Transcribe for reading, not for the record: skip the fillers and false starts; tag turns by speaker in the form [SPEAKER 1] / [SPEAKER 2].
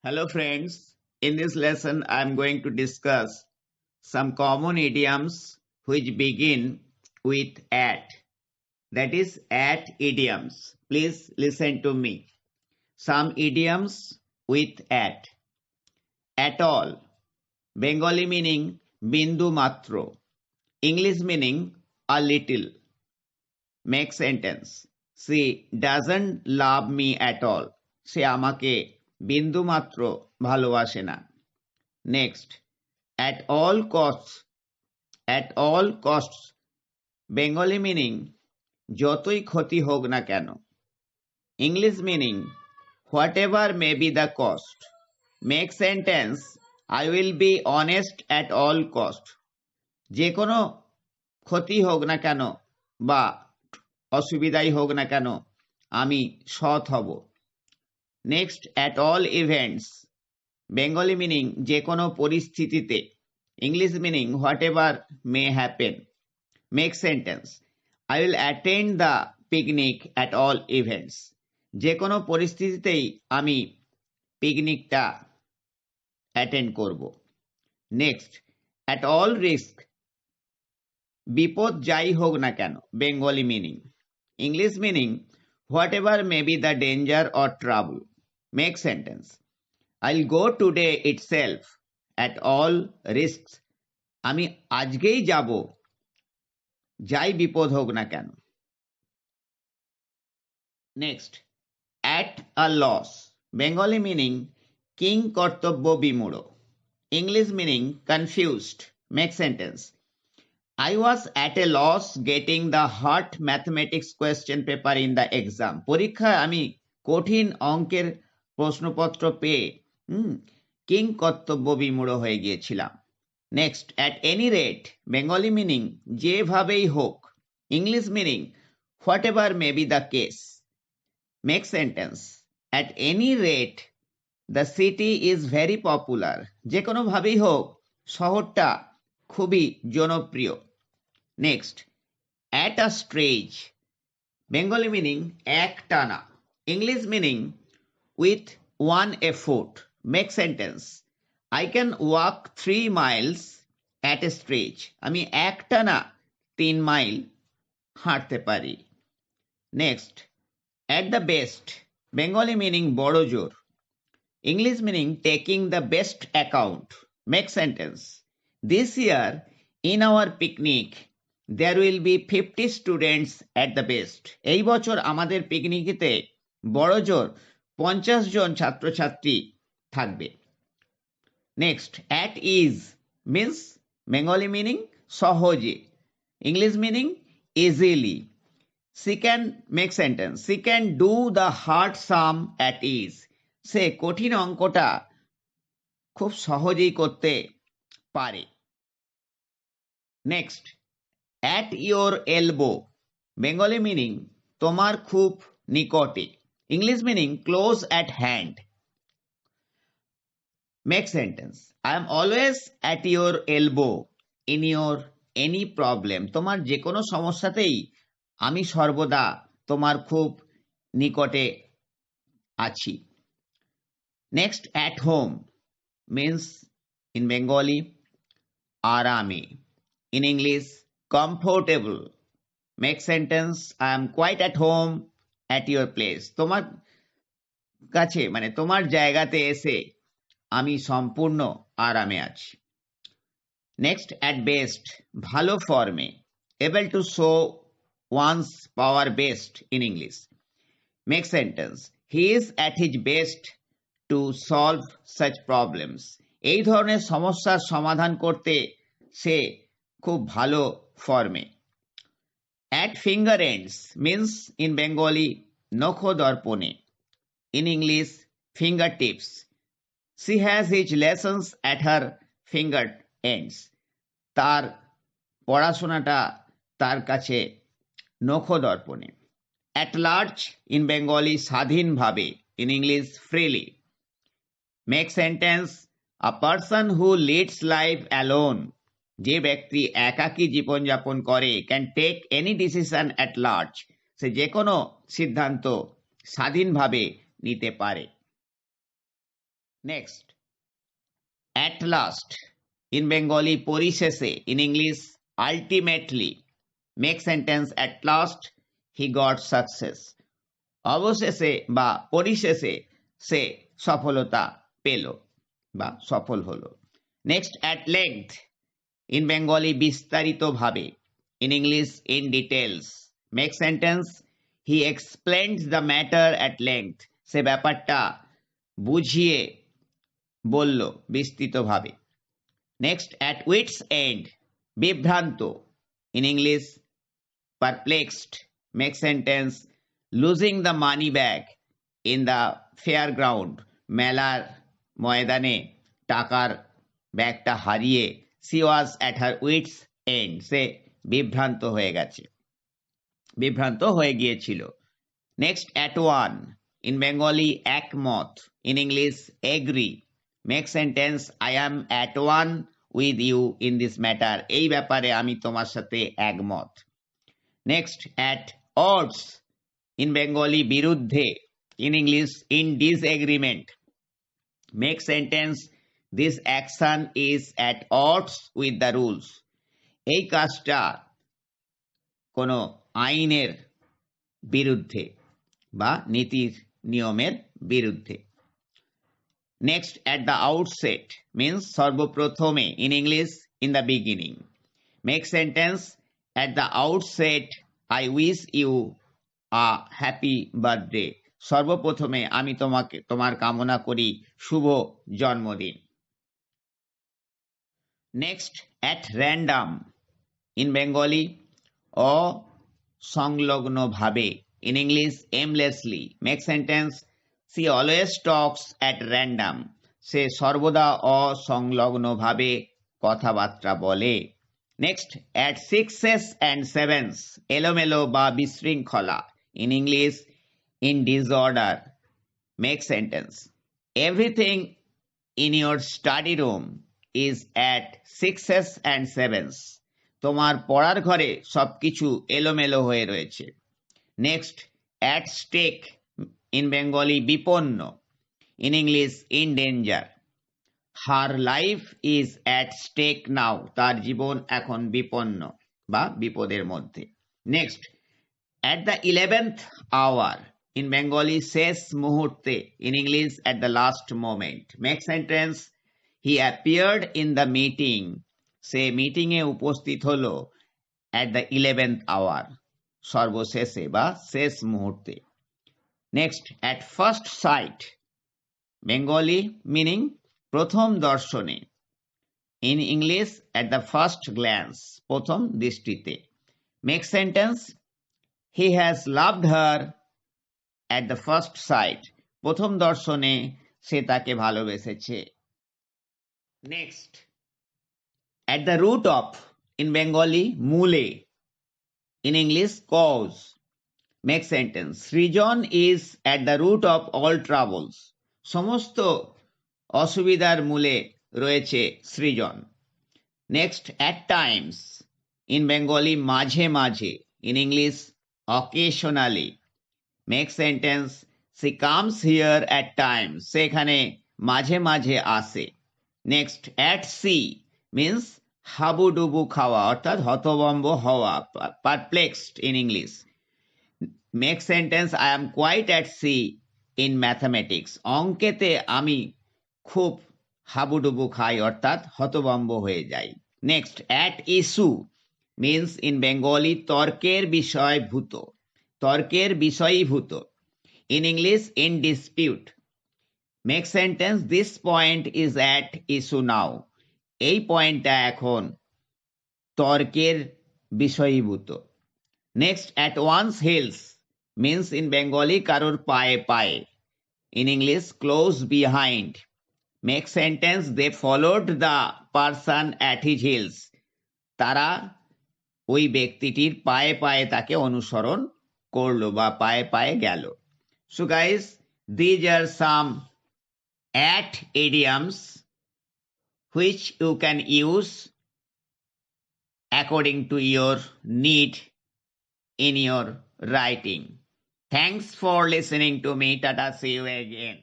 [SPEAKER 1] Hello, friends. In this lesson, I am going to discuss some common idioms which begin with at. That is, at idioms. Please listen to me. Some idioms with at. At all. Bengali meaning bindu matro. English meaning a little. Make sentence. She doesn't love me at all. সে আমাকে বিন্দু মাত্র ভালোবাসে না। Next, at all costs. At all costs. Bengali meaning যতই ক্ষতি হোক না কেন। English meaning whatever may be the cost. Make sentence. I will be honest at all cost. যে কোনো ক্ষতি হোক না কেন বা অসুবিধাই হোক না কেন আমি সৎ হব। Next, at all events. Bengali meaning যে কোনো পরিস্থিতিতে। English meaning what ever may happen. Make sentence. I will attend the picnic at all events. যে কোনো পরিস্থিতিতেই আমি পিকনিকটা অ্যাটেন্ড করব। Next, at all risk. বিপদ যাই হোক না কেন। Bengali meaning. English meaning what ever may be the danger or trouble. Make sentence. I'll go today itself at all risks. আমি আজকেই যাব যাই বিপদ হোক না কেন। Next, at a loss. Bengali meaning কিং কর্তব্য বিমূঢ়। English meaning confused. Make sentence. I was at a loss getting the hard mathematics question paper in the exam. পরীক্ষায় আমি কঠিন অঙ্কের প্রশ্নপত্র পেয়ে কিং কর্তব্য বিমূঢ় হয়ে গিয়েছিলাম। Next, at any rate. Bengali meaning যেভাবেই হোক। English meaning what ever may be the case. Make sentence. At any rate the city is very popular. যে কোনোভাবেই হোক শহরটা খুবই জনপ্রিয়। Next, at a storage. Bengali meaning এক টানা। English meaning with one effort. Make sentence. I can walk 3 miles at a stretch. আমি একটানা 3 মাইল হাঁটতে পারি। Next, at the best. Bengali meaning বড় জোর। English meaning taking the best account. Make sentence. This year in our picnic there will be 50 students at the best. এই বছর আমাদের পিকনিকেতে বড় জোর 50 জন ছাত্রছাত্রী থাকবে। Next, at ease means Bengali meaning সহজে। English meaning easily. She can make sentence. She can do the hard sum at ease. সে কঠিন অঙ্কটা খুব সহজেই করতে পারে। Next, at your elbow. Bengali meaning তোমার খুব নিকটে। English meaning close at hand. Make sentence. I am always at your elbow in your any problem. তোমার যে কোনো সমস্যাতেই আমি সর্বদা তোমার খুব নিকটে আছি। Next, at home means in Bengali arame. In English comfortable. Make sentence. I am quite at home at your place. তোমার কাছে মানে তোমার জায়গাতে এসে আমি সম্পূর্ণ আরামে আছি। নেক্সট, অ্যাট বেস্ট ভালো ফর্মে। Able to show one's power best in English. Make sentence. He is at his best to solve such problems. এই ধরনের সমস্যার সমাধান করতে সে খুব ভালো ফর্মে। At finger ends means in Bengali নখ দর্পণে। In English fingertips. She has his lessons at her finger ends. তার পড়াশোনাটা তার কাছে নখ দর্পণে। At large in Bengali স্বাধীনভাবে। In English freely. Make sentence. A person who leads life alone. যে ব্যক্তি একাকী জীবনযাপন করে can take any decision at large. সে যে কোনো সিদ্ধান্ত স্বাধীনভাবে নিতে পারে। Next, at last. In Bengali, পরিশেষে. In English, ultimately. Make sentence, at last he got success. অবশেষে বা পরিশেষে সে সফলতা পেল বা সফল হলো। Next, at length. In Bengali, বিস্তারিতভাবে. In English, in details. Make sentence, he explained the matter at length. সে ব্যাপারটা বুঝিয়ে বলল বিস্তৃতভাবে। Next, at wit's end. বিভ্রান্ত। In English, perplexed. Make sentence, losing the money bag in the fairground. মেলার ময়দানে টাকার ব্যাগটা হারিয়ে she was at her wit's end. সে বিভ্রান্ত হয়ে গিয়েছিল। Next, at one. In Bengali, একমত. In English, agree. Make sentence, I am at one with you in this matter. এই ব্যাপারে আমি তোমার সাথে একমত। Next, at odds. In Bengali, বিরুদ্ধে. In English, in disagreement. Make sentence, this action is at odds with the rules. এই কাজটা কোনো আইনের বিরুদ্ধে বা নীতির নিয়মের বিরুদ্ধে। Next, at the outset means সর্বপ্রথমে। In English, in the beginning. Make sentence, at the outset I wish you a happy birthday. সর্বপ্রথমে আমি তোমার কামনা করি শুভ জন্মদিন। Next, at random. In Bengali, অসংলগ্নভাবে। In English, aimlessly. Make sentence, she always talks at random. সে সর্বদা অসংলগ্নভাবে কথাবার্তা বলে। Next, at sixes and sevens. এলোমেলো বা বিশৃঙ্খলা। In English, in disorder. Make sentence, everything in your study room is at sixes and sevens. তোমার পড়ার ঘরে সবকিছু এলোমেলো হয়ে রয়েছে। Next, at stake. In Bengali, বিপন্ন। In English, in danger. Her life is at stake now. তার জীবন এখন বিপন্ন বা বিপদের মধ্যে। Next, at the 11th hour. In Bengali, শেষ মুহূর্তে। In English, at the last moment. Make sentence, he appeared in the meeting. সে মিটিংয়ে উপস্থিত হলো at the 11th hour. সর্বশেষে বা শেষ মুহূর্তে। Next, at first sight. Bengali meaning প্রথম দর্শনে। In English, at the first glance. প্রথম দৃষ্টিতে। Make sentence, he has loved her at the first sight. প্রথম দর্শনে সে তাকে ভালোবেসেছে। Next, at the root of. In Bengali, মূলে। In English, cause. Make sentence, Srijan is at the root of all troubles. সমস্ত অসুবিধার মূলে রয়েছে সৃজন। Next, at times. In Bengali, মাঝে মাঝে। In English, occasionally. Make sentence, she comes here at times. সেখানে মাঝে মাঝে আসে। নেক্সট, at sea means হাবুডুবু খাওয়া অর্থাৎ হতভম্ব হওয়া, perplexed in English. Make sentence, I am quite at sea in mathematics. অঙ্কেতে আমি খুব হাবুডুবু খাই অর্থাৎ হতভম্ব হয়ে যাই। Next, at issue means in Bengali তর্কের বিষয়ভূত, তর্কের বিষয়ীভূত। In English, in dispute. Make sentence, this point is at issue now. এই পয়েন্টটা এখন তর্কের বিষয়ীভূত। Next, at one's heels means in Bengali কারোর পায়ে পায়ে। In English, close behind. Make sentence, they followed the person at his heels. তারা ওই ব্যক্তিটির পায়ে পায়ে তাকে অনুসরণ করলো বা পায়ে পায়ে গেল। So guys, these are some at idioms which you can use according to your need in your writing. Thanks for listening to me. Tata, see you again.